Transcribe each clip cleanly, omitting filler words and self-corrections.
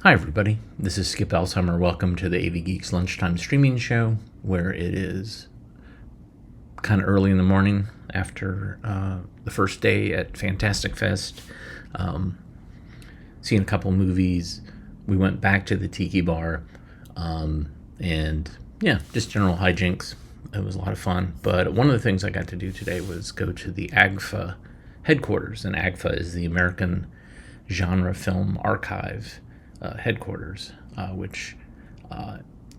Hi, everybody. This is Skip Alsheimer. Welcome to the AV Geeks Lunchtime Streaming Show, where it is kind of early in the morning after the first day at Fantastic Fest. Seen a couple movies. We went back to the Tiki Bar, and yeah, just general hijinks. It was a lot of fun. But one of the things I got to do today was go to the AGFA headquarters, and AGFA is the American Genre Film Archive headquarters, which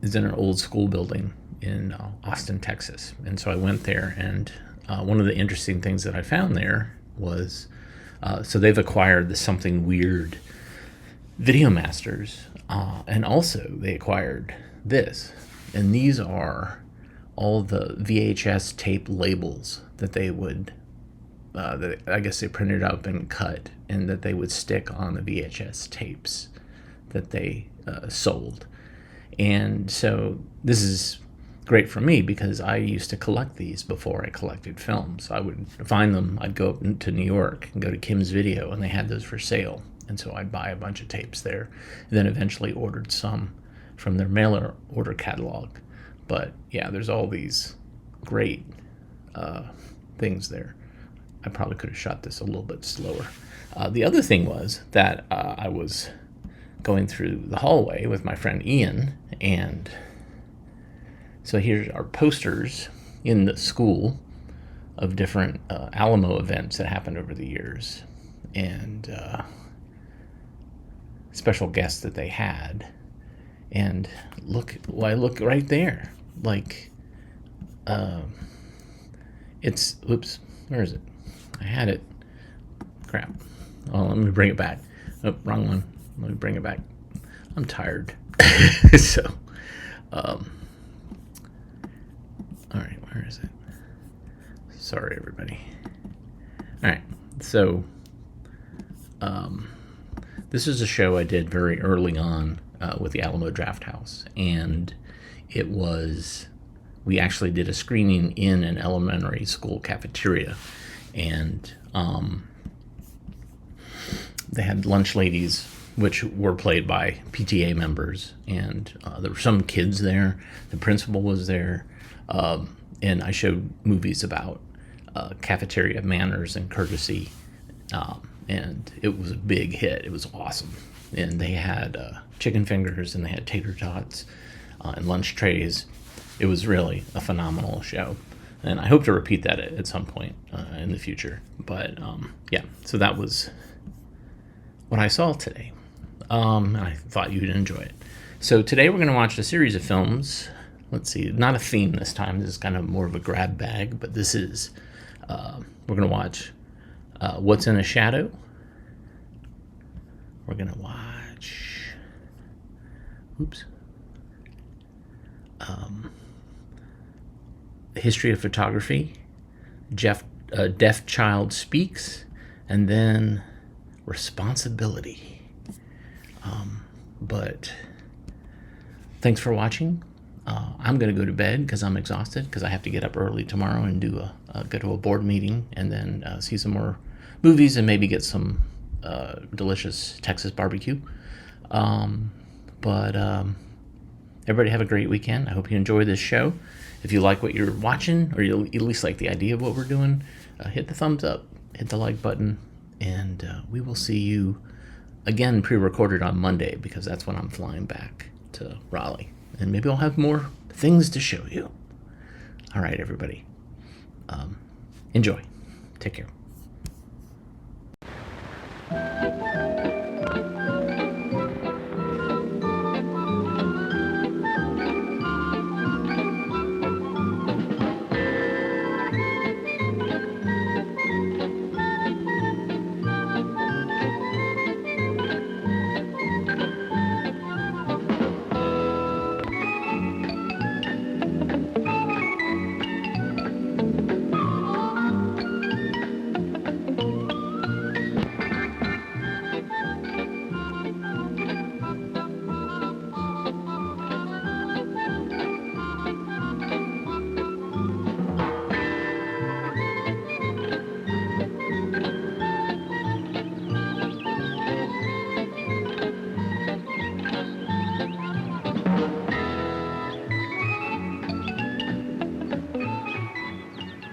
is in an old school building in Austin, Texas. And so I went there, and one of the interesting things that I found there was so they've acquired the Something Weird Video Masters, and also they acquired this. And these are all the VHS tape labels that they would, that I guess they printed up and cut, and that they would stick on the VHS tapes that they sold. And so this is great for me because I used to collect these before I collected films. I would find them, I'd go up to New York and go to Kim's Video, and they had those for sale. And so I'd buy a bunch of tapes there, and then eventually ordered some from their mailer order catalog. But yeah, there's all these great things there. I probably could have shot this a little bit slower. The other thing was that I was going through the hallway with my friend Ian, and so here's our posters in the school of different Alamo events that happened over the years, and special guests that they had. And look right there, like it's, oops, where is it? I had it. Crap. Oh, let me bring it back. Oh, wrong one. Let me bring it back. I'm tired. So, all right, where is it? Sorry, everybody. All right, so this is a show I did very early on with the Alamo Drafthouse, and it was, we actually did a screening in an elementary school cafeteria, and they had lunch ladies, which were played by PTA members, and there were some kids there. The principal was there, and I showed movies about cafeteria manners and courtesy, and it was a big hit. It was awesome. And they had chicken fingers, and they had tater tots and lunch trays. It was really a phenomenal show, and I hope to repeat that at some point in the future. But yeah, so that was what I saw today. And I thought you'd enjoy it. So today we're going to watch a series of films. Let's see, not a theme this time. This is kind of more of a grab bag, but this is, we're going to watch What's in a Shadow. We're going to watch, History of Photography, Deaf Child Speaks, and then Responsibility. But thanks for watching. I'm going to go to bed because I'm exhausted, because I have to get up early tomorrow and do go to a board meeting, and then see some more movies and maybe get some delicious Texas barbecue. But everybody have a great weekend. I hope you enjoy this show. If you like what you're watching, or you at least like the idea of what we're doing, hit the thumbs up, hit the like button, and we will see you again pre-recorded on Monday, because that's when I'm flying back to Raleigh, and maybe I'll have more things to show you. All right, everybody. Enjoy. Take care.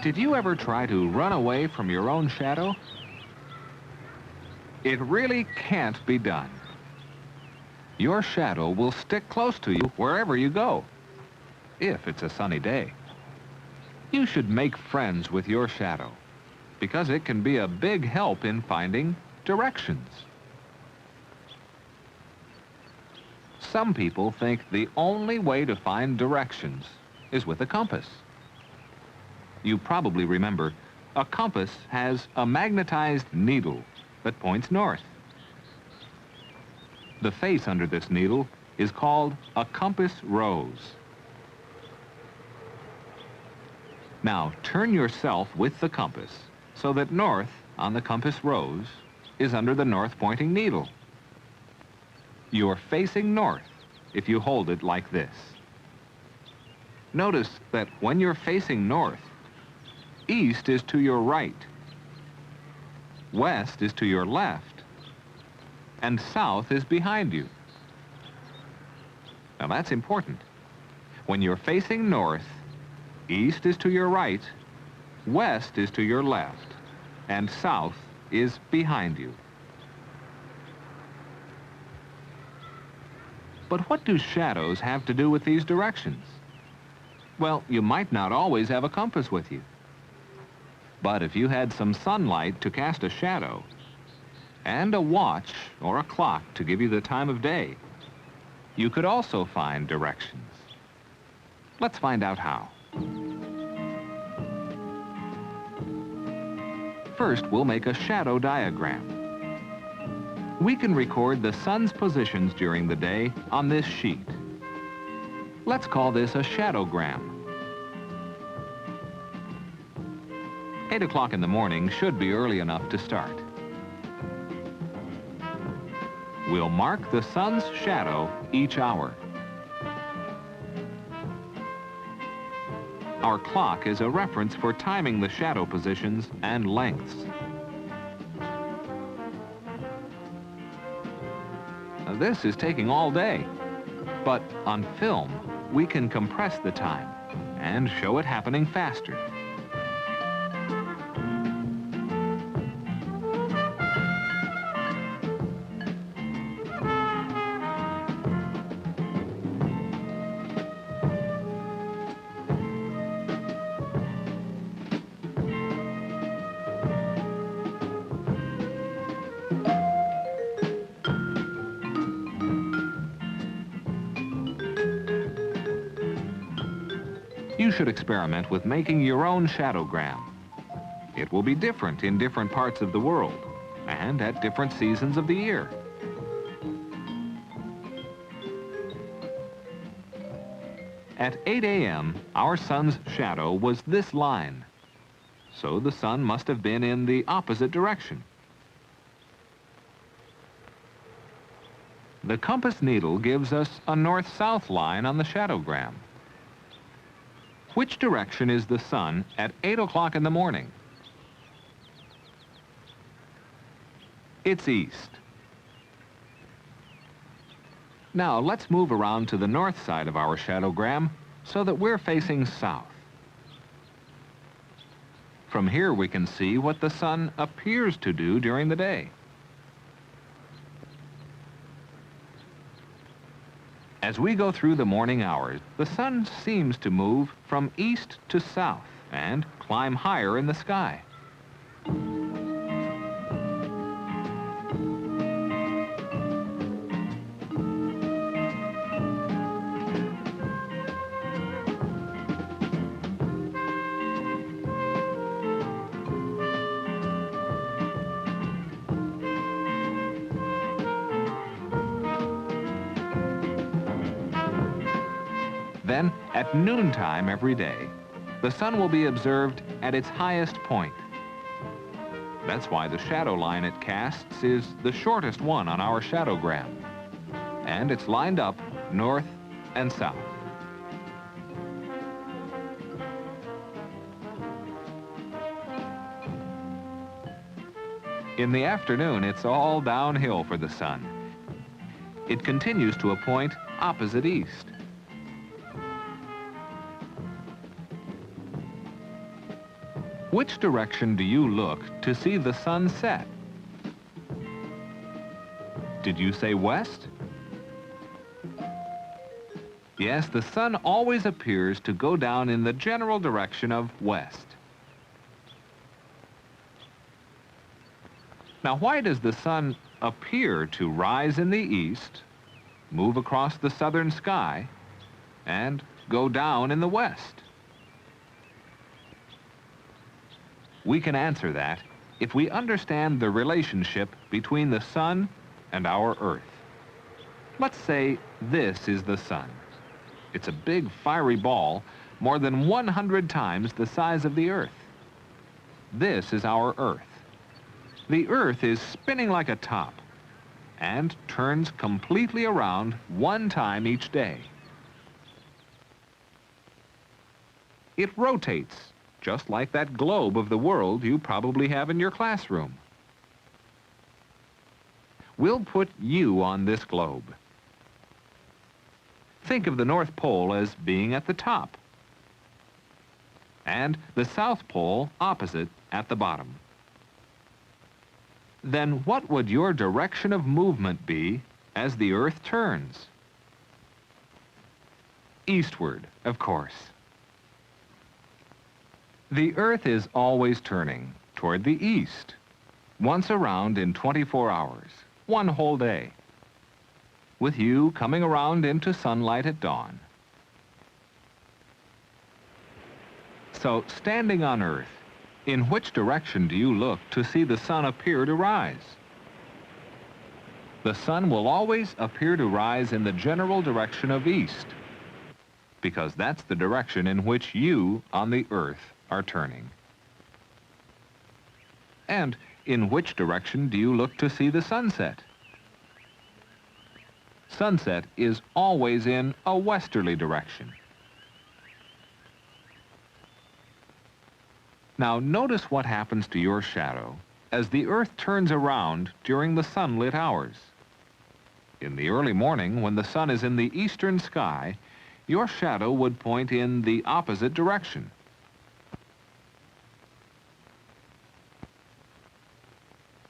Did you ever try to run away from your own shadow? It really can't be done. Your shadow will stick close to you wherever you go, if it's a sunny day. You should make friends with your shadow, because it can be a big help in finding directions. Some people think the only way to find directions is with a compass. You probably remember, a compass has a magnetized needle that points north. The face under this needle is called a compass rose. Now turn yourself with the compass so that north on the compass rose is under the north pointing needle. You're facing north if you hold it like this. Notice that when you're facing north, east is to your right, west is to your left, and south is behind you. Now that's important. When you're facing north, east is to your right, west is to your left, and south is behind you. But what do shadows have to do with these directions? Well, you might not always have a compass with you. But if you had some sunlight to cast a shadow, and a watch or a clock to give you the time of day, you could also find directions. Let's find out how. First, we'll make a shadow diagram. We can record the sun's positions during the day on this sheet. Let's call this a shadogram. 8 o'clock in the morning should be early enough to start. We'll mark the sun's shadow each hour. Our clock is a reference for timing the shadow positions and lengths. Now, this is taking all day, but on film, we can compress the time and show it happening faster. You should experiment with making your own shadogram. It will be different in different parts of the world and at different seasons of the year. At 8 a.m., our sun's shadow was this line, so the sun must have been in the opposite direction. The compass needle gives us a north-south line on the shadogram. Which direction is the sun at 8 o'clock in the morning? It's east. Now let's move around to the north side of our shadogram so that we're facing south. From here we can see what the sun appears to do during the day. As we go through the morning hours, the sun seems to move from east to south and climb higher in the sky. Then, at noontime every day, the sun will be observed at its highest point. That's why the shadow line it casts is the shortest one on our shadogram, and it's lined up north and south. In the afternoon, it's all downhill for the sun. It continues to a point opposite east. Which direction do you look to see the sun set? Did you say west? Yes, the sun always appears to go down in the general direction of west. Now, why does the sun appear to rise in the east, move across the southern sky, and go down in the west? We can answer that if we understand the relationship between the sun and our Earth. Let's say this is the sun. It's a big fiery ball, more than 100 times the size of the Earth. This is our Earth. The Earth is spinning like a top and turns completely around one time each day. It rotates, just like that globe of the world you probably have in your classroom. We'll put you on this globe. Think of the North Pole as being at the top, and the South Pole opposite at the bottom. Then what would your direction of movement be as the Earth turns? Eastward, of course. The Earth is always turning toward the east, once around in 24 hours, one whole day, with you coming around into sunlight at dawn. So, standing on Earth, in which direction do you look to see the sun appear to rise? The sun will always appear to rise in the general direction of east, because that's the direction in which you on the Earth are turning. And in which direction do you look to see the sunset? Sunset is always in a westerly direction. Now notice what happens to your shadow as the Earth turns around during the sunlit hours. In the early morning, when the sun is in the eastern sky, your shadow would point in the opposite direction.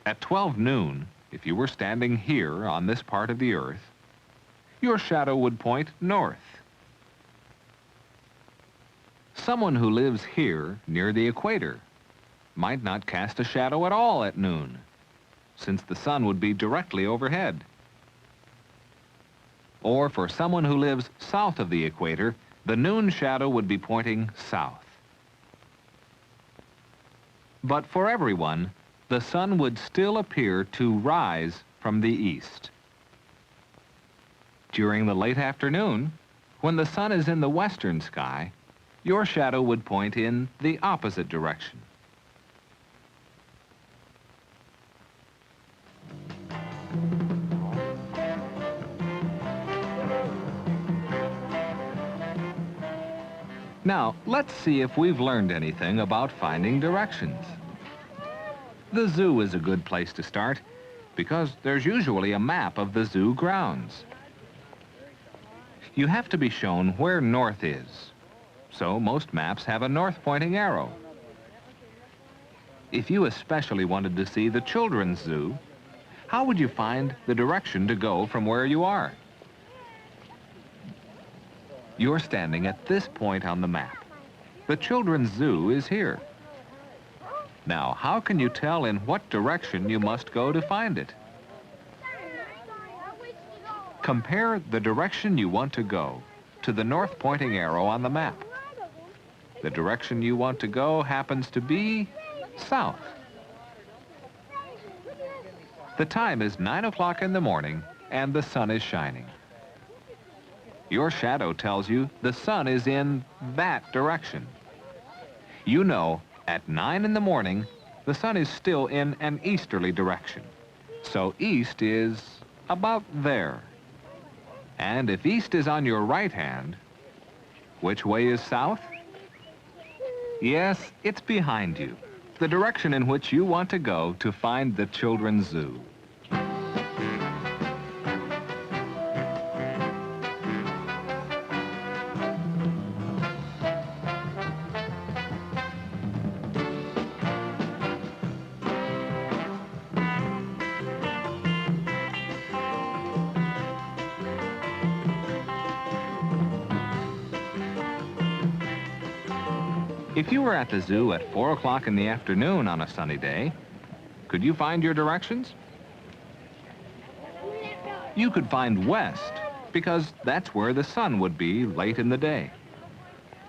At 12 noon, if you were standing here on this part of the Earth, your shadow would point north. Someone who lives here near the equator might not cast a shadow at all at noon, since the sun would be directly overhead. Or for someone who lives south of the equator, the noon shadow would be pointing south. But for everyone, the sun would still appear to rise from the east. During the late afternoon, when the sun is in the western sky, your shadow would point in the opposite direction. Now, let's see if we've learned anything about finding directions. The zoo is a good place to start because there's usually a map of the zoo grounds. You have to be shown where north is, so most maps have a north-pointing arrow. If you especially wanted to see the children's zoo, how would you find the direction to go from where you are? You're standing at this point on the map. The children's zoo is here. Now, how can you tell in what direction you must go to find it? Compare the direction you want to go to the north-pointing arrow on the map. The direction you want to go happens to be south. The time is 9 o'clock in the morning and the sun is shining. Your shadow tells you the sun is in that direction. You know at 9 in the morning the sun is still in an easterly direction. So east is about there. And if east is on your right hand, which way is south? Yes, it's behind you, the direction in which you want to go to find the children's zoo. If you were at the zoo at 4 o'clock in the afternoon on a sunny day, could you find your directions? You could find west, because that's where the sun would be late in the day.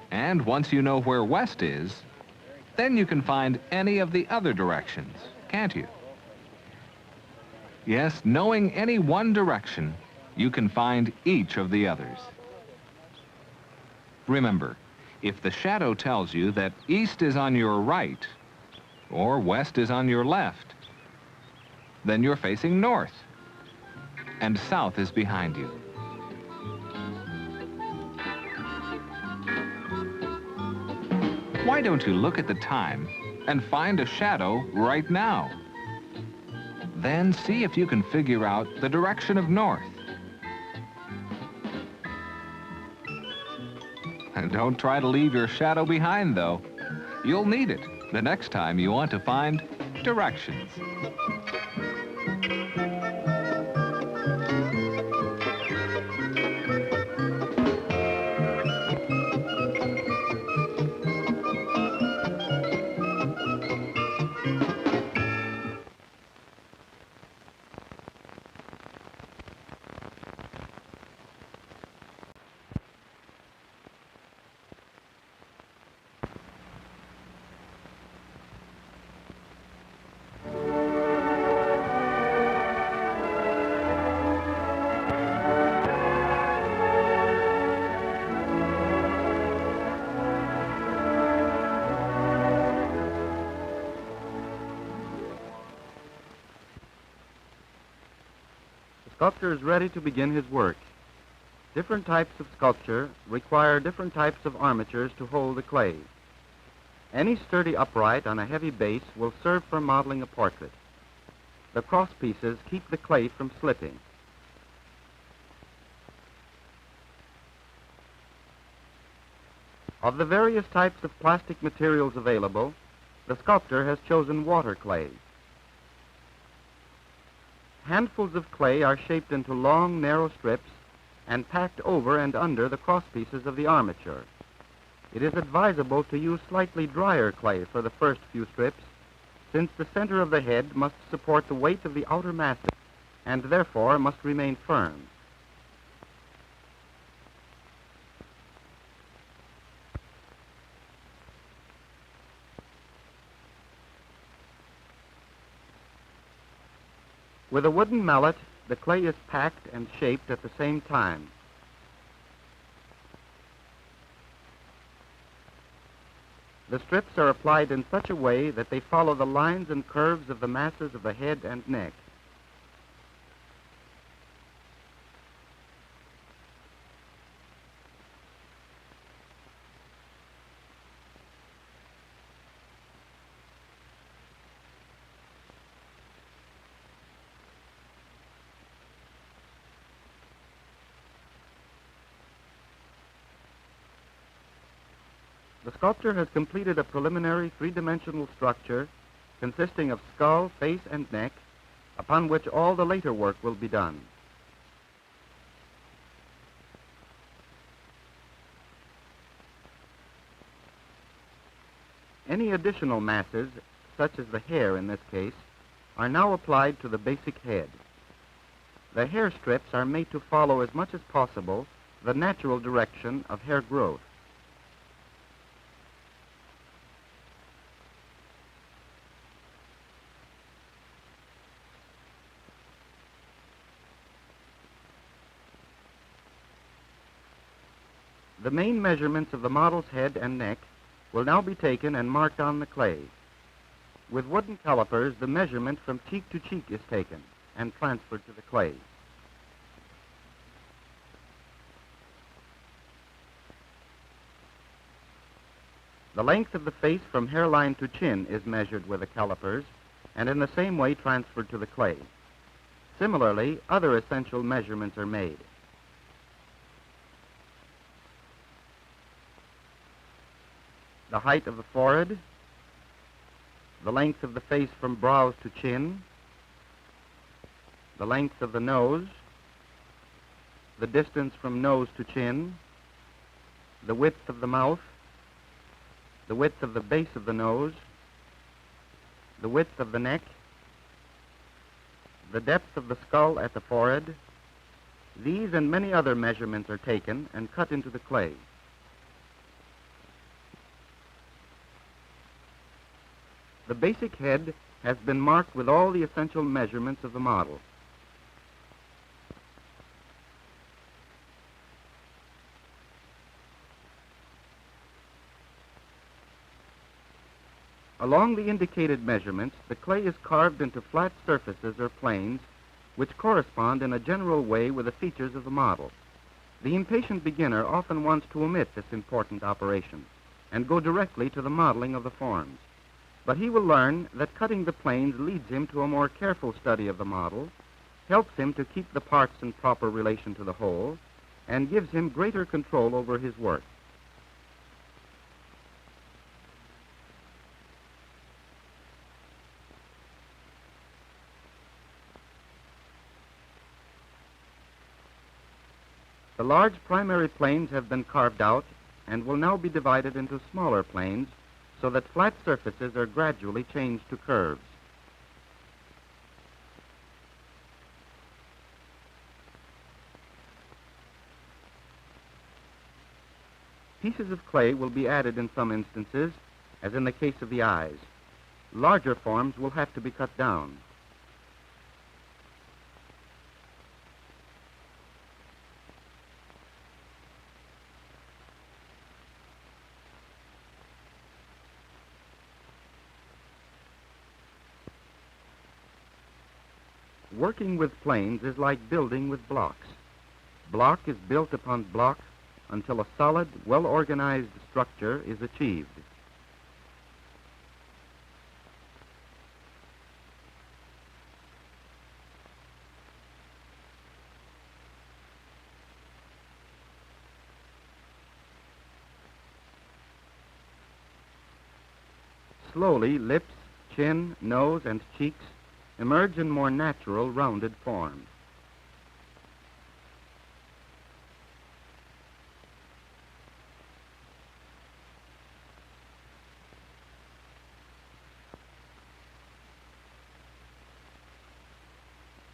And once you know where west is, then you can find any of the other directions, can't you? Yes, knowing any one direction, you can find each of the others. Remember, if the shadow tells you that east is on your right or west is on your left, then you're facing north, and south is behind you. Why don't you look at the time and find a shadow right now? Then see if you can figure out the direction of north. And don't try to leave your shadow behind, though. You'll need it the next time you want to find directions. The sculptor is ready to begin his work. Different types of sculpture require different types of armatures to hold the clay. Any sturdy upright on a heavy base will serve for modeling a portrait. The cross pieces keep the clay from slipping. Of the various types of plastic materials available, the sculptor has chosen water clay. Handfuls of clay are shaped into long, narrow strips and packed over and under the cross pieces of the armature. It is advisable to use slightly drier clay for the first few strips, since the center of the head must support the weight of the outer masses and therefore must remain firm. With a wooden mallet, the clay is packed and shaped at the same time. The strips are applied in such a way that they follow the lines and curves of the masses of the head and neck. The sculptor has completed a preliminary three-dimensional structure consisting of skull, face, and neck, upon which all the later work will be done. Any additional masses, such as the hair in this case, are now applied to the basic head. The hair strips are made to follow as much as possible the natural direction of hair growth. The main measurements of the model's head and neck will now be taken and marked on the clay. With wooden calipers, the measurement from cheek to cheek is taken and transferred to the clay. The length of the face from hairline to chin is measured with the calipers and in the same way transferred to the clay. Similarly, other essential measurements are made. The height of the forehead, the length of the face from brows to chin, the length of the nose, the distance from nose to chin, the width of the mouth, the width of the base of the nose, the width of the neck, the depth of the skull at the forehead. These and many other measurements are taken and cut into the clay. The basic head has been marked with all the essential measurements of the model. Along the indicated measurements, the clay is carved into flat surfaces or planes which correspond in a general way with the features of the model. The impatient beginner often wants to omit this important operation and go directly to the modeling of the forms. But he will learn that cutting the planes leads him to a more careful study of the model, helps him to keep the parts in proper relation to the whole, and gives him greater control over his work. The large primary planes have been carved out and will now be divided into smaller planes so that flat surfaces are gradually changed to curves. Pieces of clay will be added in some instances, as in the case of the eyes. Larger forms will have to be cut down. Working with planes is like building with blocks. Block is built upon block until a solid, well-organized structure is achieved. Slowly, lips, chin, nose, and cheeks emerge in more natural, rounded forms.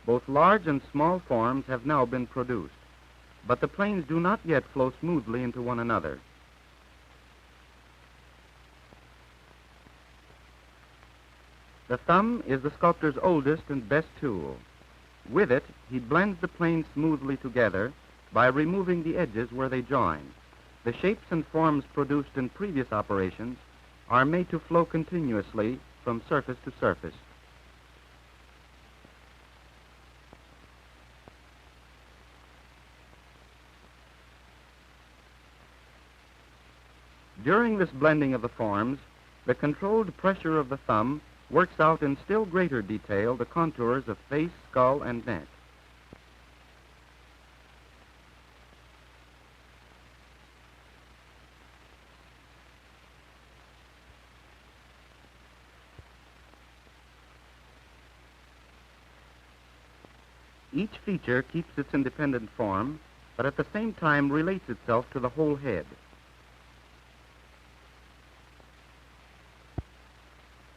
Both large and small forms have now been produced, but the planes do not yet flow smoothly into one another. The thumb is the sculptor's oldest and best tool. With it, he blends the planes smoothly together by removing the edges where they join. The shapes and forms produced in previous operations are made to flow continuously from surface to surface. During this blending of the forms, the controlled pressure of the thumb works out in still greater detail the contours of face, skull, and neck. Each feature keeps its independent form, but at the same time relates itself to the whole head.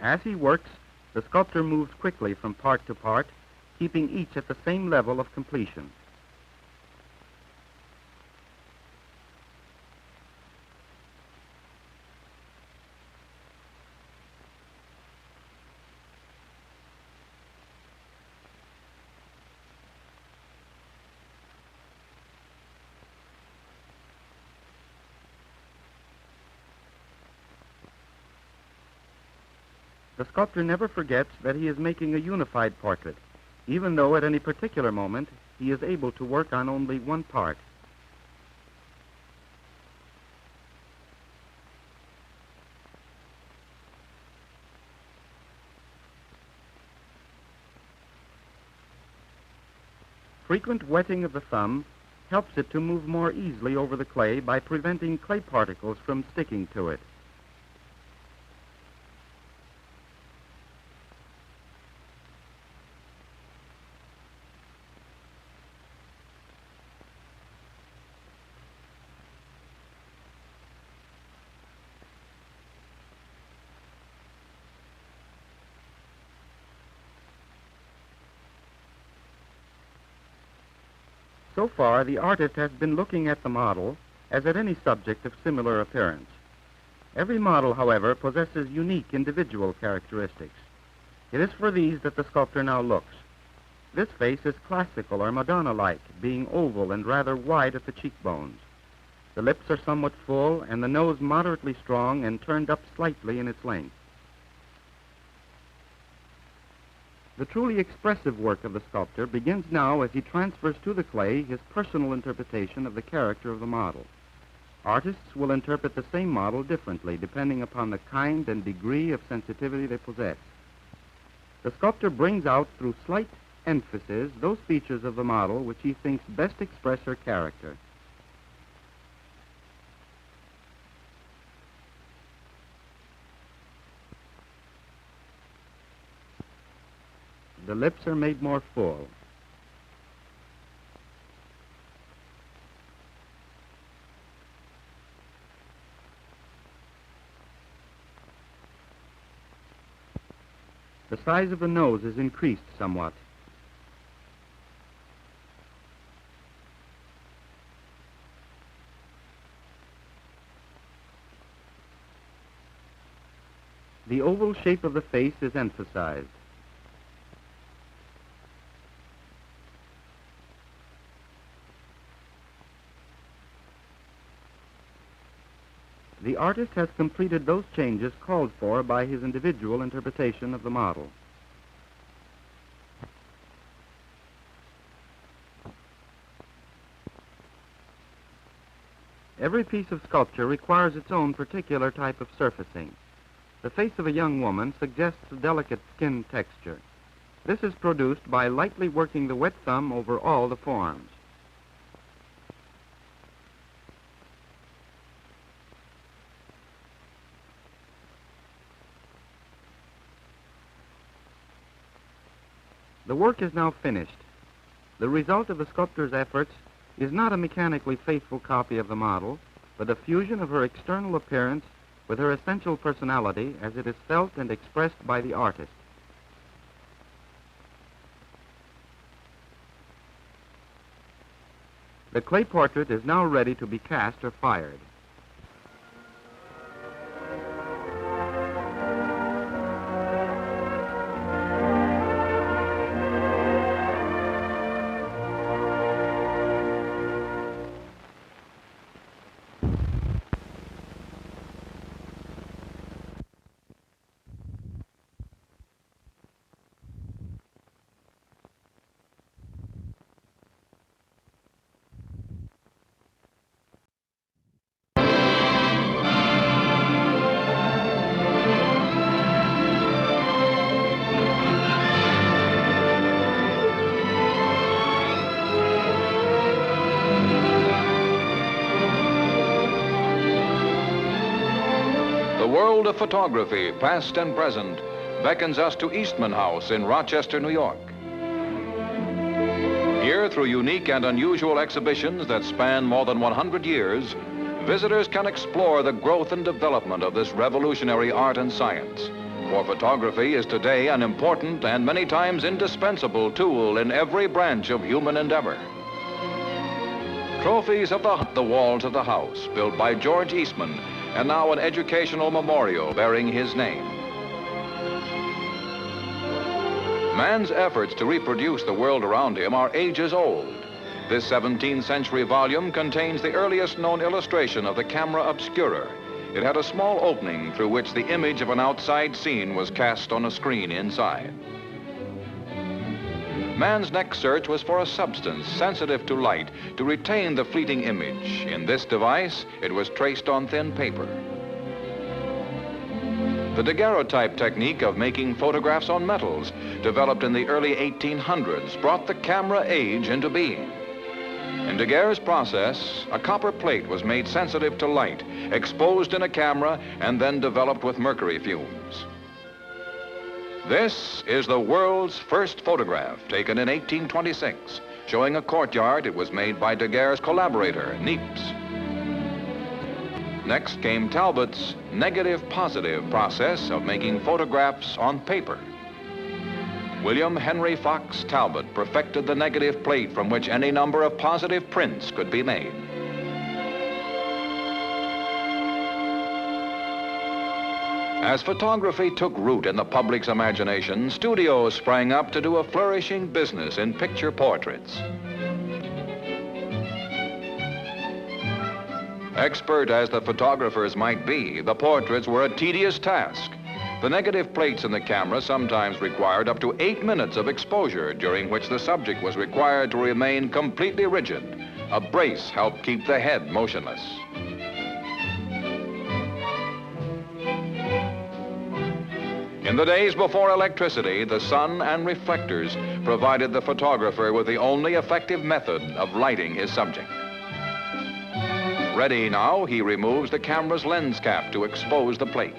As he works, the sculptor moves quickly from part to part, keeping each at the same level of completion. The sculptor never forgets that he is making a unified portrait, even though at any particular moment he is able to work on only one part. Frequent wetting of the thumb helps it to move more easily over the clay by preventing clay particles from sticking to it. So far, the artist has been looking at the model as at any subject of similar appearance. Every model, however, possesses unique individual characteristics. It is for these that the sculptor now looks. This face is classical or Madonna-like, being oval and rather wide at the cheekbones. The lips are somewhat full and the nose moderately strong and turned up slightly in its length. The truly expressive work of the sculptor begins now as he transfers to the clay his personal interpretation of the character of the model. Artists will interpret the same model differently depending upon the kind and degree of sensitivity they possess. The sculptor brings out through slight emphasis those features of the model which he thinks best express her character. The lips are made more full. The size of the nose is increased somewhat. The oval shape of the face is emphasized. The artist has completed those changes called for by his individual interpretation of the model. Every piece of sculpture requires its own particular type of surfacing. The face of a young woman suggests a delicate skin texture. This is produced by lightly working the wet thumb over all the forms. The work is now finished. The result of the sculptor's efforts is not a mechanically faithful copy of the model, but a fusion of her external appearance with her essential personality as it is felt and expressed by the artist. The clay portrait is now ready to be cast or fired. The world of photography, past and present, beckons us to Eastman House in Rochester, New York. Here, through unique and unusual exhibitions that span more than 100 years, visitors can explore the growth and development of this revolutionary art and science. For photography is today an important and many times indispensable tool in every branch of human endeavor. Trophies of the walls of the house, built by George Eastman, and now an educational memorial bearing his name. Man's efforts to reproduce the world around him are ages old. This 17th century volume contains the earliest known illustration of the camera obscura. It had a small opening through which the image of an outside scene was cast on a screen inside. Man's next search was for a substance sensitive to light to retain the fleeting image. In this device, it was traced on thin paper. The daguerreotype technique of making photographs on metals, developed in the early 1800s, brought the camera age into being. In Daguerre's process, a copper plate was made sensitive to light, exposed in a camera, and then developed with mercury fumes. This is the world's first photograph, taken in 1826, showing a courtyard. It was made by Daguerre's collaborator, Niepce. Next came Talbot's negative-positive process of making photographs on paper. William Henry Fox Talbot perfected the negative plate from which any number of positive prints could be made. As photography took root in the public's imagination, studios sprang up to do a flourishing business in picture portraits. Expert as the photographers might be, the portraits were a tedious task. The negative plates in the camera sometimes required up to 8 minutes of exposure, during which the subject was required to remain completely rigid. A brace helped keep the head motionless. In the days before electricity, the sun and reflectors provided the photographer with the only effective method of lighting his subject. Ready now, he removes the camera's lens cap to expose the plate.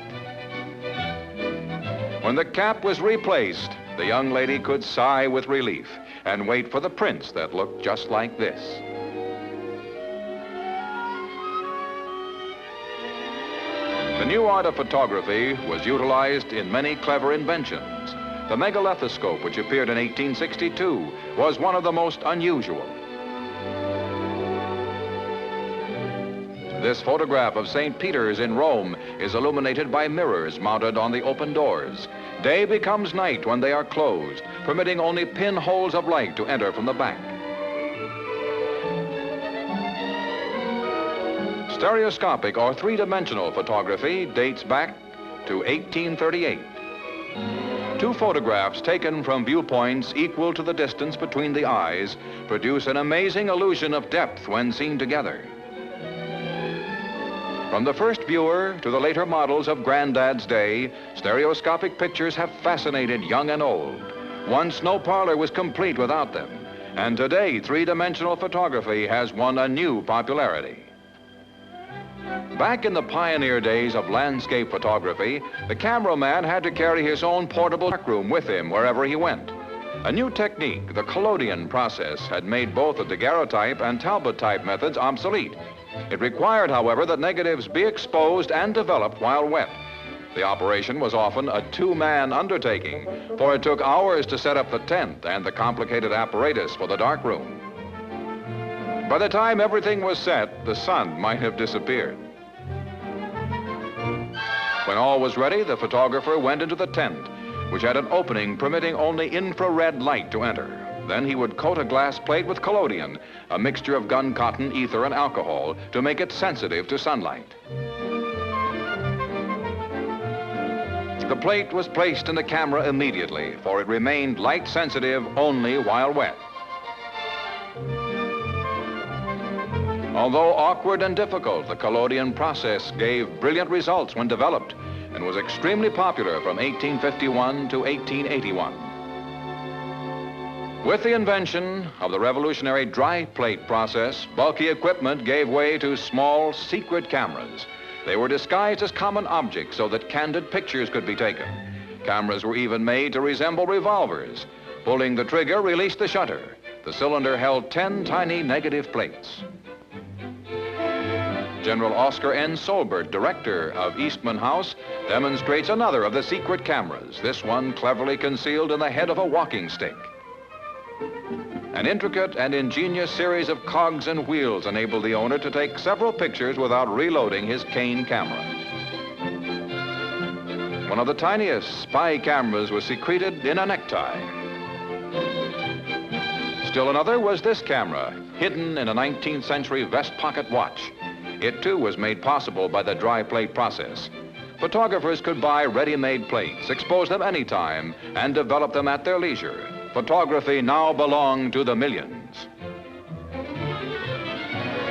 When the cap was replaced, the young lady could sigh with relief and wait for the prints that looked just like this. The new art of photography was utilized in many clever inventions. The megalethoscope, which appeared in 1862, was one of the most unusual. This photograph of St. Peter's in Rome is illuminated by mirrors mounted on the open doors. Day becomes night when they are closed, permitting only pinholes of light to enter from the back. Stereoscopic or three-dimensional photography dates back to 1838. Two photographs taken from viewpoints equal to the distance between the eyes produce an amazing illusion of depth when seen together. From the first viewer to the later models of Granddad's day, stereoscopic pictures have fascinated young and old. Once no parlor was complete without them, and today three-dimensional photography has won a new popularity. Back in the pioneer days of landscape photography, the cameraman had to carry his own portable darkroom with him wherever he went. A new technique, the collodion process, had made both the daguerreotype and Talbot type methods obsolete. It required, however, that negatives be exposed and developed while wet. The operation was often a two-man undertaking, for it took hours to set up the tent and the complicated apparatus for the darkroom. By the time everything was set, the sun might have disappeared. When all was ready, the photographer went into the tent, which had an opening permitting only infrared light to enter. Then he would coat a glass plate with collodion, a mixture of gun cotton, ether, and alcohol, to make it sensitive to sunlight. The plate was placed in the camera immediately, for it remained light sensitive only while wet. Although awkward and difficult, the collodion process gave brilliant results when developed and was extremely popular from 1851 to 1881. With the invention of the revolutionary dry plate process, bulky equipment gave way to small, secret cameras. They were disguised as common objects so that candid pictures could be taken. Cameras were even made to resemble revolvers. Pulling the trigger released the shutter. The cylinder held 10 tiny negative plates. General Oscar N. Solbert, director of Eastman House, demonstrates another of the secret cameras, this one cleverly concealed in the head of a walking stick. An intricate and ingenious series of cogs and wheels enabled the owner to take several pictures without reloading his cane camera. One of the tiniest spy cameras was secreted in a necktie. Still another was this camera, hidden in a 19th century vest pocket watch. It too was made possible by the dry plate process. Photographers could buy ready-made plates, expose them anytime, and develop them at their leisure. Photography now belonged to the millions.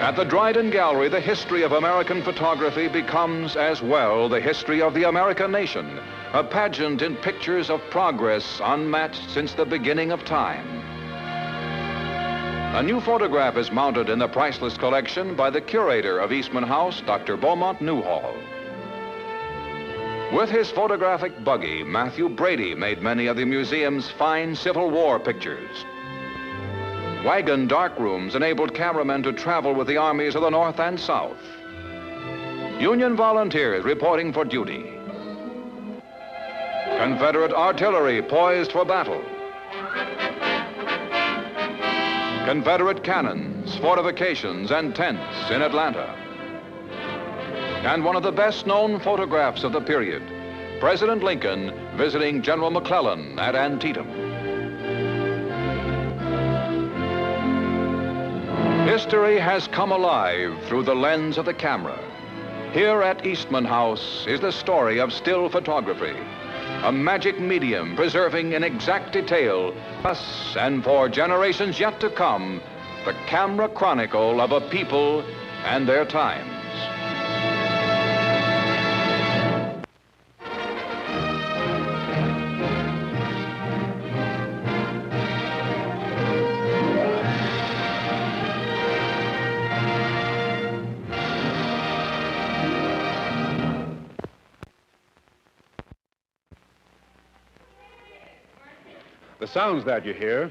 At the Dryden Gallery, the history of American photography becomes as well the history of the American nation, a pageant in pictures of progress unmatched since the beginning of time. A new photograph is mounted in the priceless collection by the curator of Eastman House, Dr. Beaumont Newhall. With his photographic buggy, Matthew Brady made many of the museum's fine Civil War pictures. Wagon darkrooms enabled cameramen to travel with the armies of the North and South. Union volunteers reporting for duty. Confederate artillery poised for battle. Confederate cannons, fortifications, and tents in Atlanta. And one of the best-known photographs of the period, President Lincoln visiting General McClellan at Antietam. History has come alive through the lens of the camera. Here at Eastman House is the story of still photography, a magic medium preserving in exact detail us and for generations yet to come, the camera chronicle of a people and their times. The sounds that you hear,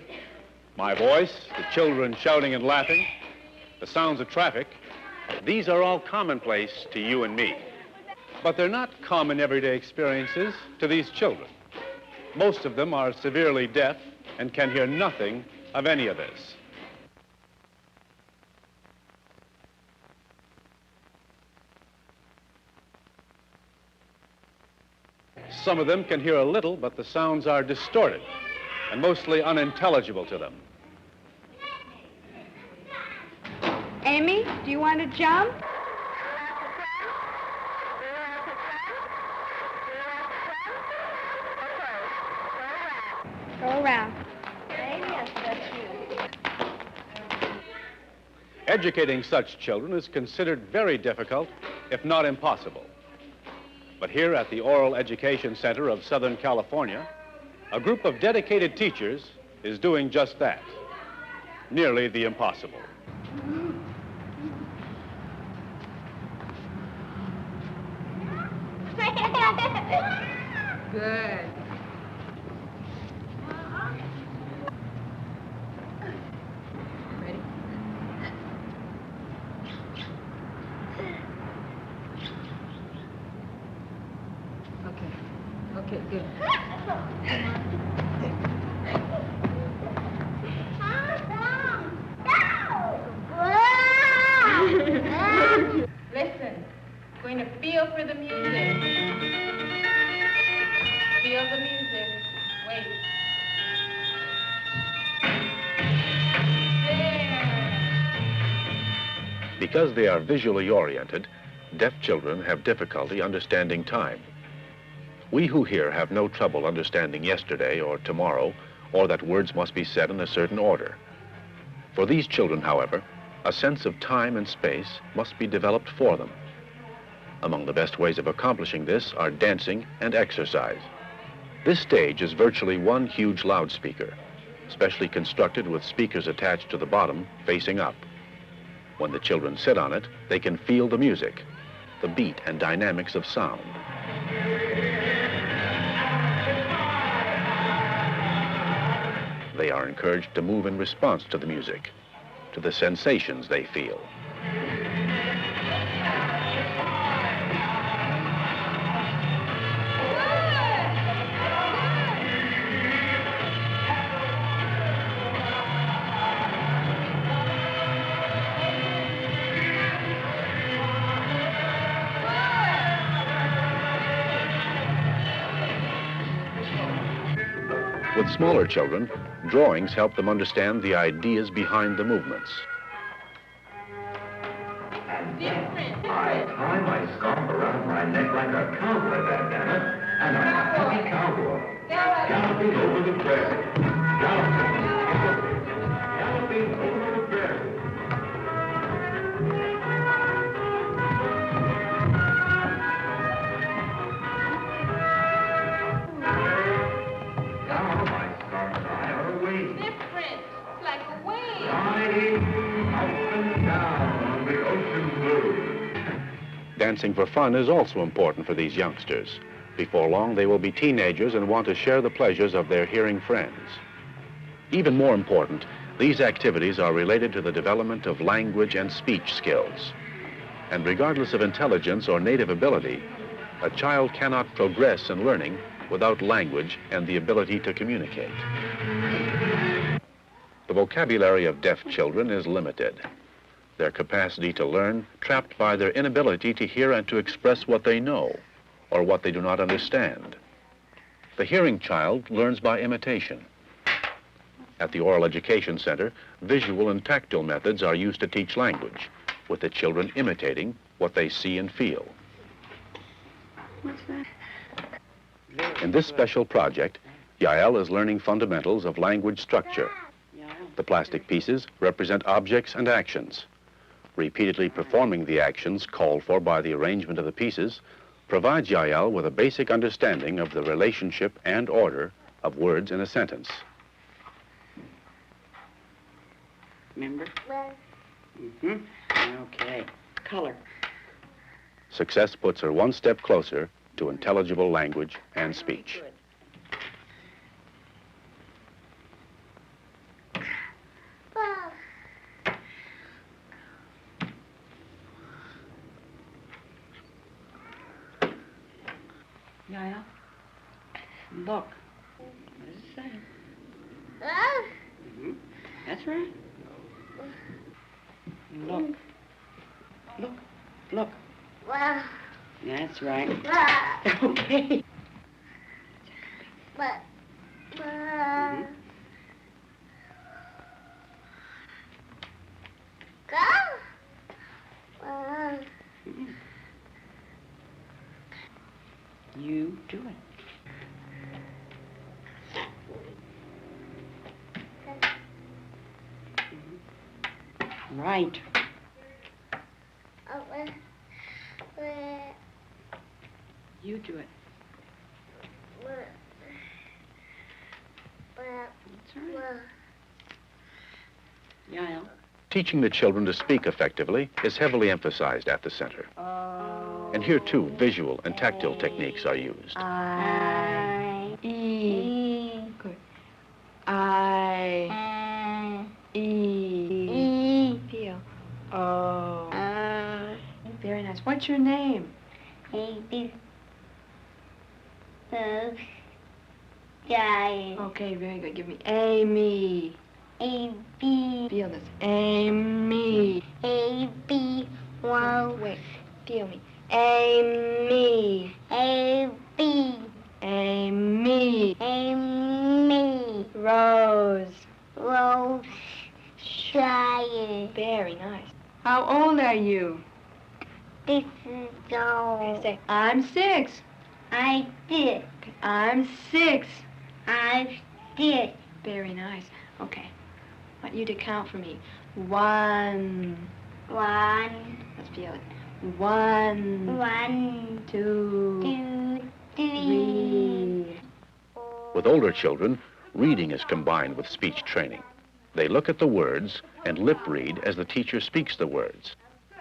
my voice, the children shouting and laughing, the sounds of traffic, these are all commonplace to you and me. But they're not common everyday experiences to these children. Most of them are severely deaf and can hear nothing of any of this. Some of them can hear a little, but the sounds are distorted and mostly unintelligible to them. Amy, do you want to jump? Go around. Yes, that's you. Educating such children is considered very difficult, if not impossible. But here at the Oral Education Center of Southern California, a group of dedicated teachers is doing just that, nearly the impossible. Good. Ready? Okay, good. Listen, going to feel for the music. Feel the music. Wait. There. Because they are visually oriented, deaf children have difficulty understanding time. We who hear have no trouble understanding yesterday or tomorrow, or that words must be said in a certain order. For these children, however, a sense of time and space must be developed for them. Among the best ways of accomplishing this are dancing and exercise. This stage is virtually one huge loudspeaker, specially constructed with speakers attached to the bottom, facing up. When the children sit on it, they can feel the music, the beat and dynamics of sound. They are encouraged to move in response to the music, to the sensations they feel. With smaller children, drawings help them understand the ideas behind the movements. I tie my scarf around my neck like a cowboy bandana, and I'm a happy cowboy. Galloping over the prairie. Galloping, galloping over the prairie. Now my scarf and I are wings. Different. It's like a wave. Riding up and down on the ocean blue. Dancing for fun is also important for these youngsters. Before long, they will be teenagers and want to share the pleasures of their hearing friends. Even more important, these activities are related to the development of language and speech skills. And regardless of intelligence or native ability, a child cannot progress in learning without language and the ability to communicate. The vocabulary of deaf children is limited. Their capacity to learn trapped by their inability to hear and to express what they know or what they do not understand. The hearing child learns by imitation. At the Oral Education Center, visual and tactile methods are used to teach language, with the children imitating what they see and feel. What's that? In this special project, Yael is learning fundamentals of language structure. The plastic pieces represent objects and actions. Repeatedly performing the actions called for by the arrangement of the pieces provides Yael with a basic understanding of the relationship and order of words in a sentence. Remember? Mm-hmm. Okay. Color. Success puts her one step closer to intelligible language and speech. Yael, look. What does it say? Mm-hmm. That's right. Look. Look. Look. That's right. Okay. Mm-hmm. Mm-hmm. You do it. Mm-hmm. Right. You do it. That's right. Yael. Teaching the children to speak effectively is heavily emphasized at the center. And here, too, visual and tactile techniques are used. I, E. Good. I, E. Feel. O. Very nice. What's your name? Okay, very good. Give me Amy. Feel this. Amy. Wait. Feel me. Amy. Amy. Rose. Very nice. How old are you? Okay, say, I'm 6. Okay, I'm 6. Very nice. Okay. I want you to count for me. 1. Let's feel it. 1, 2, 3. With older children, reading is combined with speech training. They look at the words and lip read as the teacher speaks the words.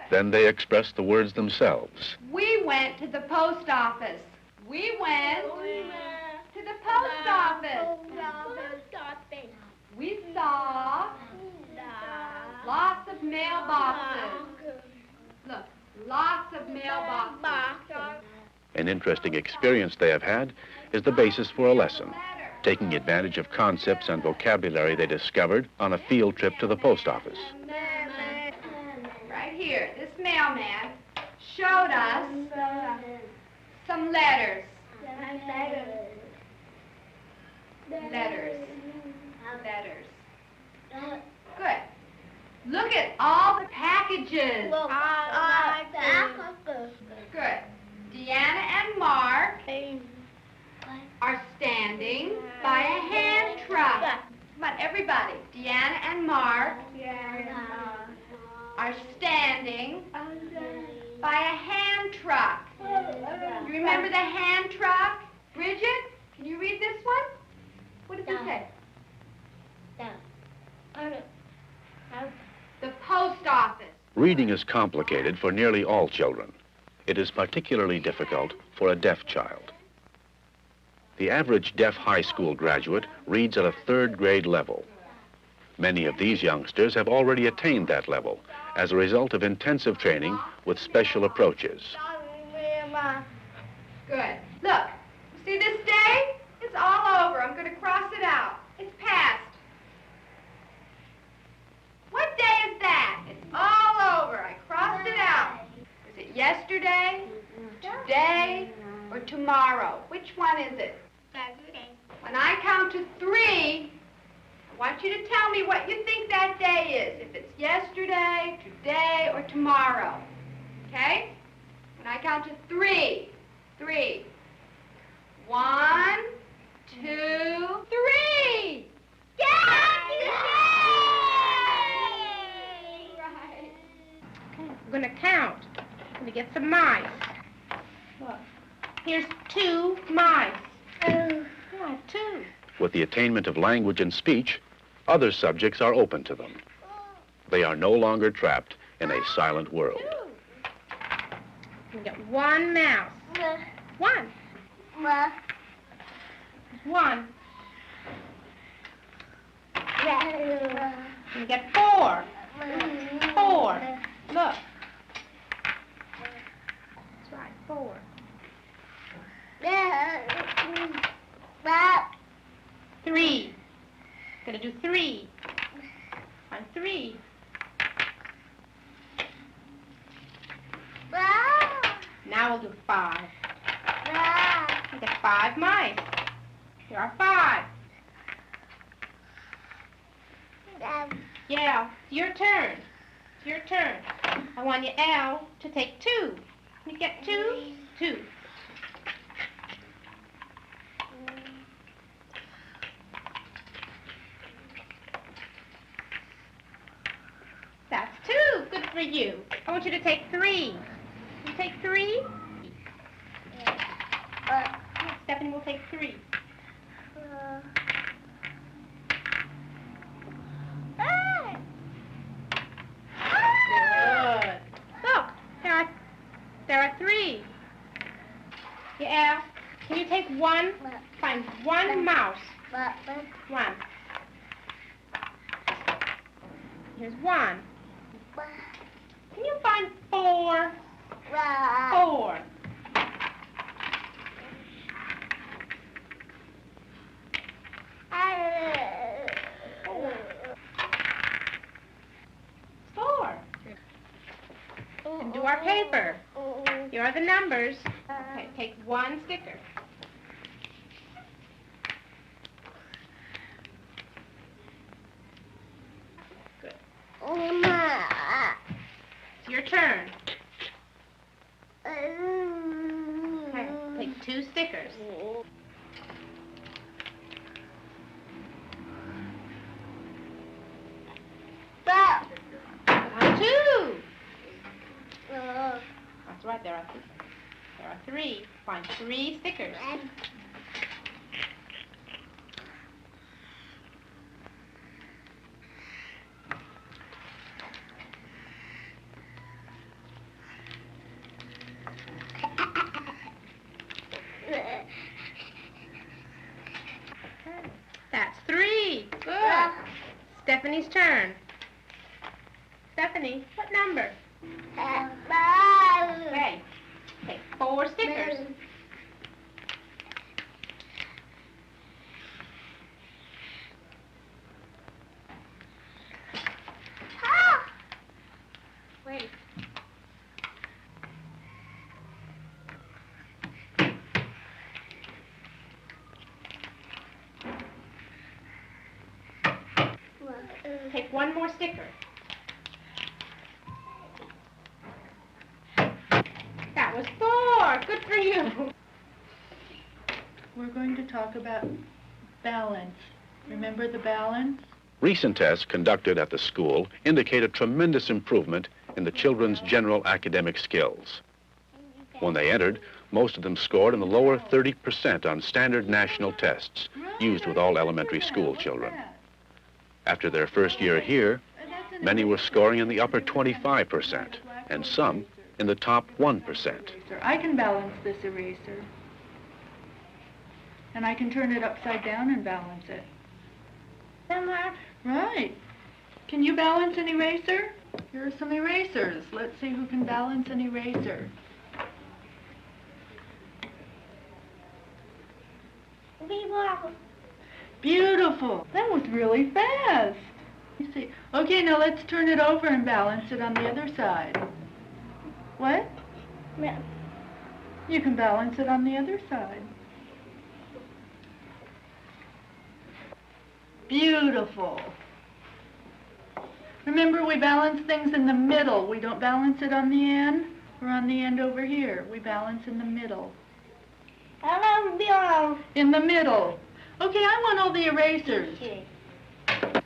Then they express the words themselves. We went to the post office. We went to the post office. We saw lots of mailboxes. Look, lots of mailboxes. An interesting experience they have had is the basis for a lesson, taking advantage of concepts and vocabulary they discovered on a field trip to the post office. Right here, this mailman showed us some letters. Letters. Good. Look at all the packages. Good. Deanna and Mark are standing by a hand truck. Come on, everybody. Deanna and Mark are standing by a hand truck. You remember the hand truck? Bridget, can you read this one? What does it say? The post office. Reading is complicated for nearly all children. It is particularly difficult for a deaf child. The average deaf high school graduate reads at a 3rd grade level. Many of these youngsters have already attained that level as a result of intensive training with special approaches. Good. Look, see this day? It's all over. I'm going to cross it out. It's past. tomorrow. Which one is it? Saturday. When I count to 3, I want you to tell me what you think that day is. If it's yesterday, today, or tomorrow. Okay? When I count to 3. 3. 1, 2, 3. Yay! Right. We're going to count. We're going to get some mice. Look, here's 2 mice. Yeah, 2. With the attainment of language and speech, other subjects are open to them. They are no longer trapped in a silent world. 2. We get 1 mouse. 1. 1. We get 4. 4. Look. That's right, 4. 3. Gonna do 3. On 3. Now we'll do 5. We get 5 mice. Here are 5. Yeah, it's your turn. It's your turn. I want you, Al, to take 2. You get 2? 2. That's 2. Good for you. I want you to take 3. You take 3? Stephanie will take 3. Good. Look, there are 3. Yeah, Al, can you take 1? Find 1 mouse. 1. Here's 1. Can you find 4? 4. And do our paper. Here are the numbers. Okay, take 1 sticker. Good. It's your turn. Okay, take 2 stickers. 1, 2. That's right, there are 3. Find 3 stickers. That's 3. Good. Stephanie's turn. Stephanie, what number? Okay. Take 4 stickers. Wait. Take 1 more sticker. That was 4. Good for you. We're going to talk about balance. Remember the balance? Recent tests conducted at the school indicate a tremendous improvement in the children's general academic skills. When they entered, most of them scored in the lower 30% on standard national tests used with all elementary school children. After their first year here, many were scoring in the upper 25%, and some in the top 1%. I can balance this eraser. And I can turn it upside down and balance it. Right. Can you balance an eraser? Here are some erasers. Let's see who can balance an eraser. Beautiful. That was really fast. You see. Okay, now let's turn it over and balance it on the other side. What? You can balance it on the other side. Beautiful. Remember, we balance things in the middle. We don't balance it on the end or on the end over here. We balance in the middle. In the middle. Okay, I want all the erasers. Okay.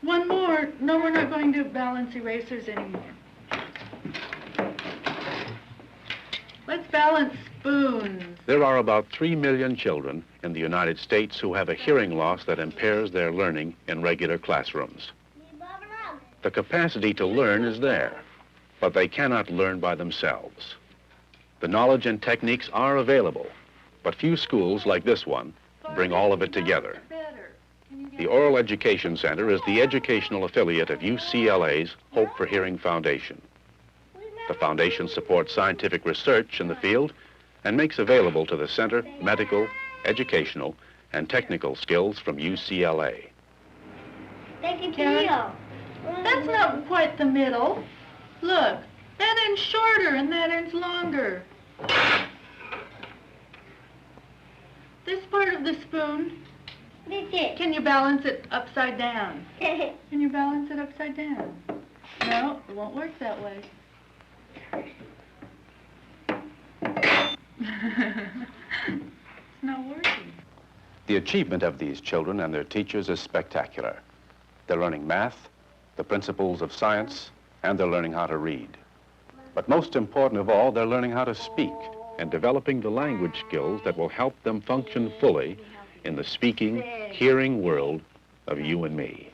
One more. No, we're not going to balance erasers anymore. Let's balance spoons. There are about 3 million children in the United States who have a hearing loss that impairs their learning in regular classrooms. The capacity to learn is there, but they cannot learn by themselves. The knowledge and techniques are available, but few schools like this one bring all of it together. The Oral Education Center is the educational affiliate of UCLA's Hope for Hearing Foundation. The foundation supports scientific research in the field and makes available to the center medical, educational, and technical skills from UCLA. Karen, that's not quite the middle. Look, that end's shorter and that end's longer. This part of the spoon, can you balance it upside down? Can you balance it upside down? No, it won't work that way. It's not working. The achievement of these children and their teachers is spectacular. They're learning math, the principles of science, and they're learning how to read. But most important of all, they're learning how to speak and developing the language skills that will help them function fully in the speaking, hearing world of you and me.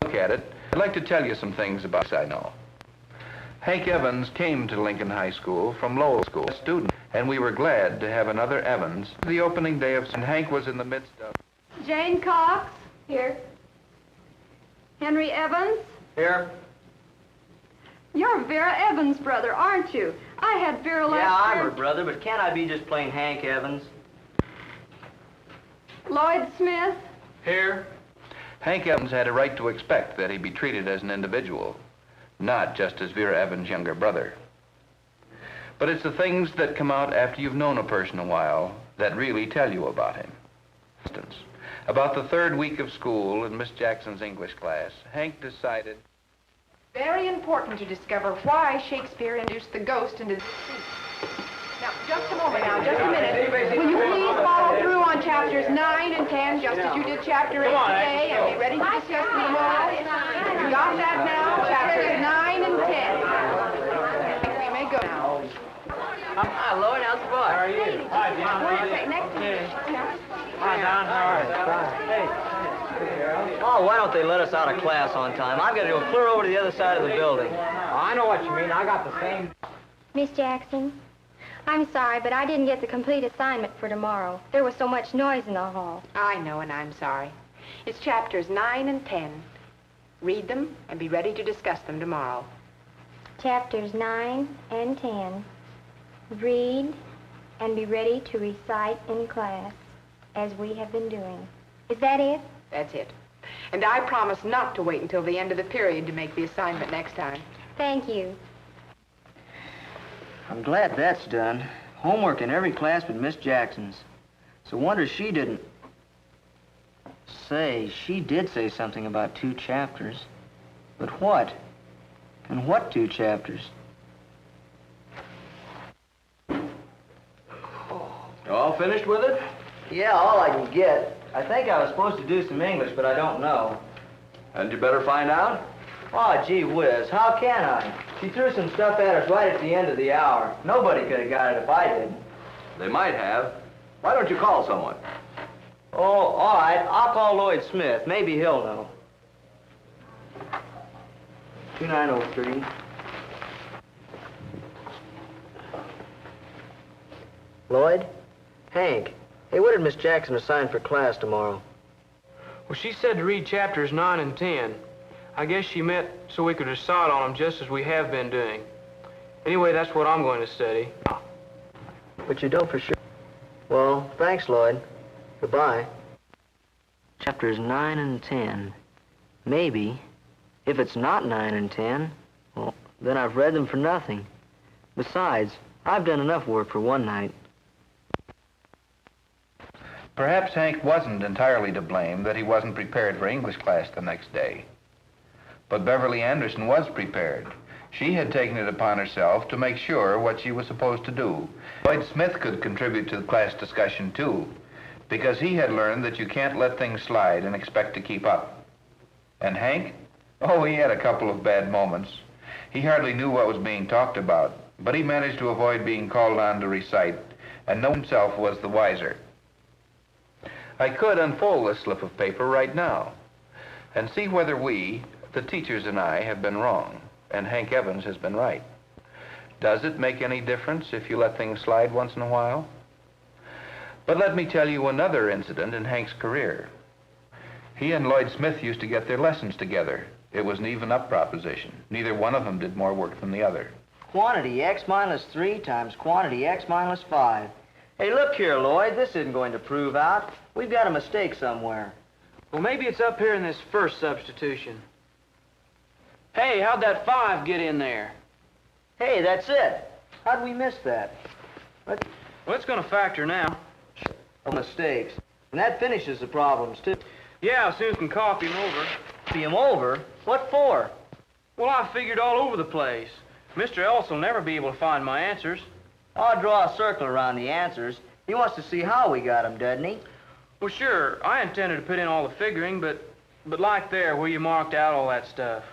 Look at it. I'd like to tell you some things about this I know. Hank Evans came to Lincoln High School from Lowell School, a student, and we were glad to have another Evans. The opening day of, and Hank was in the midst of... Jane Cox? Here. Henry Evans? Here. You're Vera Evans' brother, aren't you? I had Vera last Yeah, I'm year. her brother, but can't I be just plain Hank Evans? Lloyd Smith? Here. Hank Evans had a right to expect that he be treated as an individual, not just as Vera Evans' younger brother. But it's the things that come out after you've known a person a while that really tell you about him. For instance, about the third week of school in Miss Jackson's English class, Hank decided... Very important to discover why Shakespeare induced the ghost into the scene. Now, just a moment now, just a minute. Will you please follow through on chapters 9 and 10, just as you did chapter 8 today, and be ready to discuss them tomorrow? You got that now? Chapters 9 and 10. We may go now. Hi, Lloyd. How's the boy? How are you? Hi, John. Right next to you. Hi, Don. How are you? Hey. Oh, why don't they let us out of class on time? I've got to go clear over to the other side of the building. I know what you mean. I got the same. Miss Jackson, I'm sorry, but I didn't get the complete assignment for tomorrow. There was so much noise in the hall. I know, and I'm sorry. It's chapters 9 and 10. Read them and be ready to discuss them tomorrow. Chapters 9 and 10. Read and be ready to recite in class, as we have been doing. Is that it? That's it. And I promise not to wait until the end of the period to make the assignment next time. Thank you. I'm glad that's done. Homework in every class but Miss Jackson's. It's a wonder she didn't... Say, she did say something about 2 chapters. But what? And what 2 chapters? You all finished with it? Yeah, all I can get. I think I was supposed to do some English, but I don't know. And you better find out. Oh, gee whiz, how can I? She threw some stuff at us right at the end of the hour. Nobody could have got it if I didn't. They might have. Why don't you call someone? Oh, all right. I'll call Lloyd Smith. Maybe he'll know. 2903. Lloyd? Hank. Hey, what did Miss Jackson assign for class tomorrow? Well, she said to read chapters 9 and 10. I guess she meant so we could recite on them just as we have been doing. Anyway, that's what I'm going to study. But you don't for sure. Well, thanks, Lloyd. Goodbye. Chapters 9 and 10. Maybe. If it's not 9 and 10, well, Then I've read them for nothing. Besides, I've done enough work for one night. Perhaps Hank wasn't entirely to blame that he wasn't prepared for English class the next day. But Beverly Anderson was prepared. She had taken it upon herself to make sure what she was supposed to do. Lloyd Smith could contribute to the class discussion too, because he had learned that you can't let things slide and expect to keep up. And Hank? Oh, he had a couple of bad moments. He hardly knew what was being talked about, but he managed to avoid being called on to recite, and no himself was the wiser. I could unfold this slip of paper right now and see whether we, the teachers and I, have been wrong and Hank Evans has been right. Does it make any difference if you let things slide once in a while? But let me tell you another incident in Hank's career. He and Lloyd Smith used to get their lessons together. It was an even-up proposition. Neither one of them did more work than the other. Quantity x minus 3 times quantity x minus 5. Hey, look here, Lloyd. This isn't going to prove out. We've got a mistake somewhere. Well, maybe it's up here in this first substitution. Hey, how'd that 5 get in there? Hey, that's it. How'd we miss that? What? Well, it's going to factor now. Mistakes. And that finishes the problems, too. Yeah, Sue can copy them over. Copy them over? What for? Well, I figured all over the place. Mr. Ellis will never be able to find my answers. I'll draw a circle around the answers. He wants to see how we got them, doesn't he? Well, sure. I intended to put in all the figuring, but like there, where you marked out all that stuff.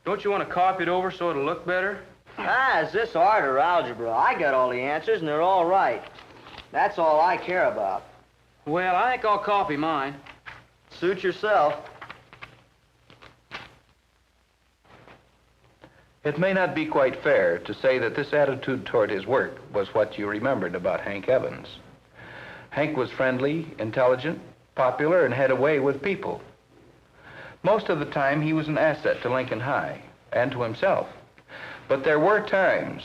Don't you want to copy it over so it'll look better? Is this art or algebra? I got all the answers, and they're all right. That's all I care about. Well, I think I'll copy mine. Suit yourself. It may not be quite fair to say that this attitude toward his work was what you remembered about Hank Evans. Hank was friendly, intelligent, popular, and had a way with people. Most of the time, he was an asset to Lincoln High and to himself. But there were times.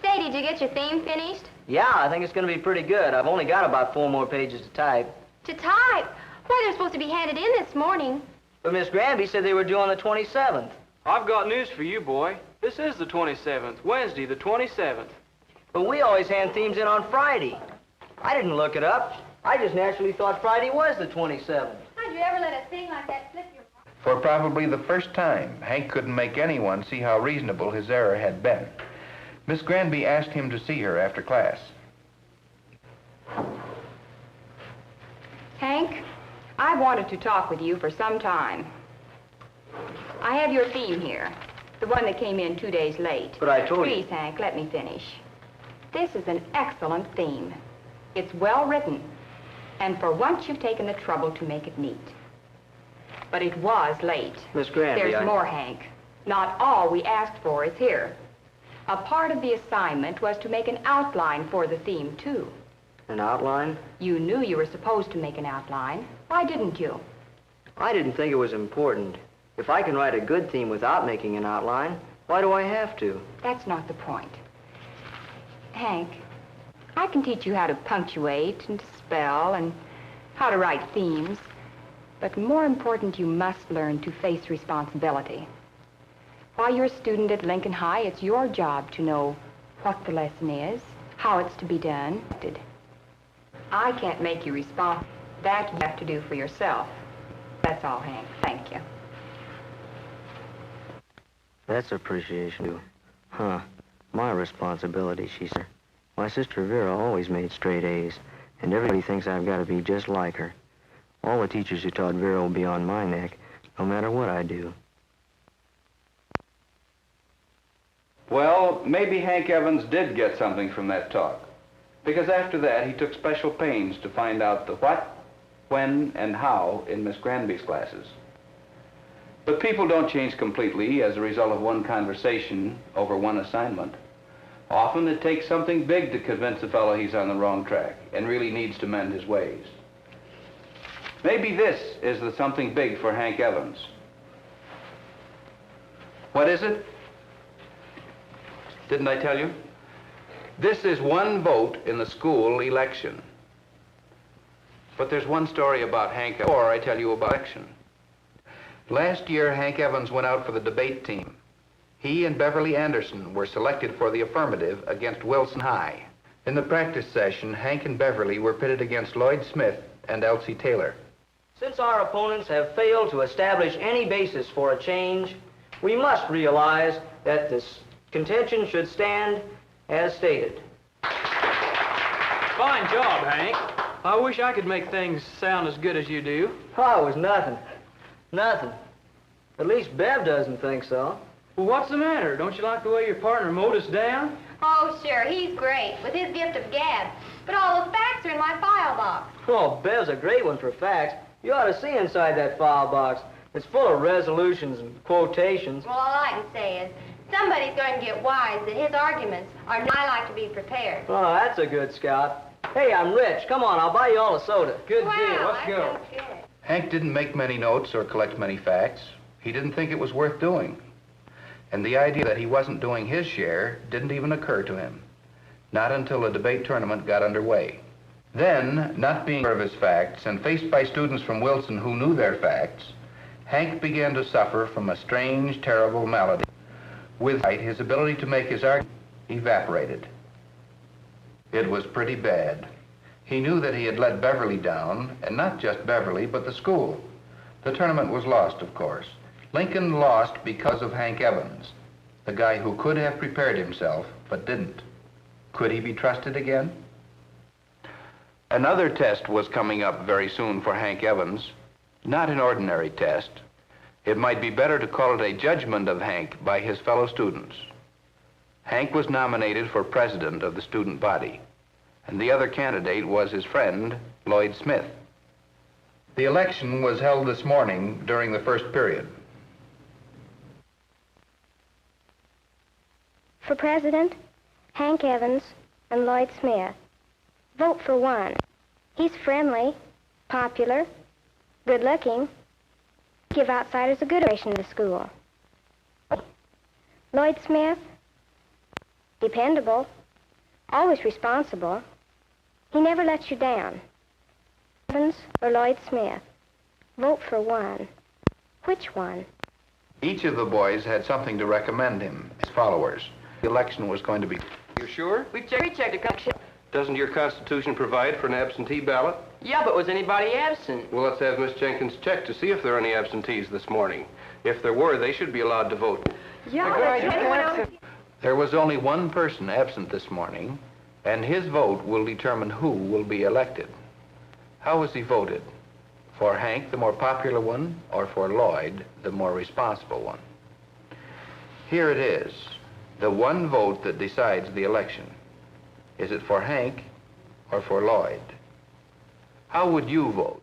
Say, did you get your theme finished? Yeah, I think it's going to be pretty good. I've only got about 4 more pages to type. To type? Why, they're supposed to be handed in this morning. But Miss Granby said they were due on the 27th. I've got news for you, boy. This is the 27th, Wednesday the 27th. But we always hand themes in on Friday. I didn't look it up. I just naturally thought Friday was the 27th. How'd you ever let a thing like that slip your mind? For probably the first time, Hank couldn't make anyone see how reasonable his error had been. Miss Granby asked him to see her after class. Hank, I've wanted to talk with you for some time. I have your theme here, the one that came in 2 days late. But I told you. Please, Hank, let me finish. This is an excellent theme. It's well written, and for once you've taken the trouble to make it neat. But it was late. Miss Granby, There's more, Hank. Not all we asked for is here. A part of the assignment was to make an outline for the theme, too. An outline? You knew you were supposed to make an outline. Why didn't you? I didn't think it was important. If I can write a good theme without making an outline, why do I have to? That's not the point. Hank, I can teach you how to punctuate and to spell and how to write themes. But more important, you must learn to face responsibility. While you're a student at Lincoln High, it's your job to know what the lesson is, how it's to be done. I can't make you responsible. That you have to do for yourself. That's all, Hank. Thank you. That's appreciation. Huh. My responsibility, she said. My sister Vera always made straight A's, and everybody thinks I've got to be just like her. All the teachers who taught Vera will be on my neck, no matter what I do. Well, maybe Hank Evans did get something from that talk, because after that he took special pains to find out the what, when, and how in Miss Granby's classes. But people don't change completely as a result of one conversation over one assignment. Often it takes something big to convince a fellow he's on the wrong track and really needs to mend his ways. Maybe this is the something big for Hank Evans. What is it? Didn't I tell you? This is one vote in the school election. But there's one story about Hank, or I tell you about election. Last year, Hank Evans went out for the debate team. He and Beverly Anderson were selected for the affirmative against Wilson High. In the practice session, Hank and Beverly were pitted against Lloyd Smith and Elsie Taylor. Since our opponents have failed to establish any basis for a change, we must realize that this contention should stand as stated. Fine job, Hank. I wish I could make things sound as good as you do. Oh, it was nothing. Nothing. At least Bev doesn't think so. Well, what's the matter? Don't you like the way your partner mowed us down? Oh, sure, he's great, with his gift of gab. But all the facts are in my file box. Oh, Bev's a great one for facts. You ought to see inside that file box. It's full of resolutions and quotations. Well, all I can say is, somebody's going to get wise that his arguments are not like to be prepared. Oh, that's a good scout. Hey, I'm rich. Come on, I'll buy you all a soda. Good Wow, deal. Let's that go. sounds good. Hank didn't make many notes or collect many facts. He didn't think it was worth doing. And the idea that he wasn't doing his share didn't even occur to him. Not until the debate tournament got underway. Then, not being sure of his facts and faced by students from Wilson who knew their facts, Hank began to suffer from a strange, terrible malady. With height, his ability to make his argument evaporated. It was pretty bad. He knew that he had let Beverly down, and not just Beverly, but the school. The tournament was lost, of course. Lincoln lost because of Hank Evans, the guy who could have prepared himself, but didn't. Could he be trusted again? Another test was coming up very soon for Hank Evans. Not an ordinary test. It might be better to call it a judgment of Hank by his fellow students. Hank was nominated for president of the student body, and the other candidate was his friend, Lloyd Smith. The election was held this morning during the first period. For president, Hank Evans and Lloyd Smith. Vote for one. He's friendly, popular, good-looking. Give outsiders a good impression in the school. Lloyd Smith, dependable, always responsible. He never lets you down. Evans or Lloyd Smith. Vote for one. Which one? Each of the boys had something to recommend him, his followers. The election was going to be... You sure? We checked the connection. Doesn't your Constitution provide for an absentee ballot? Yeah, but was anybody absent? Well, let's have Miss Jenkins check to see if there are any absentees this morning. If there were, they should be allowed to vote. Yeah, There was only one person absent this morning, and his vote will determine who will be elected. How was he voted? For Hank, the more popular one, or for Lloyd, the more responsible one? Here it is, the one vote that decides the election. Is it for Hank or for Lloyd? How would you vote?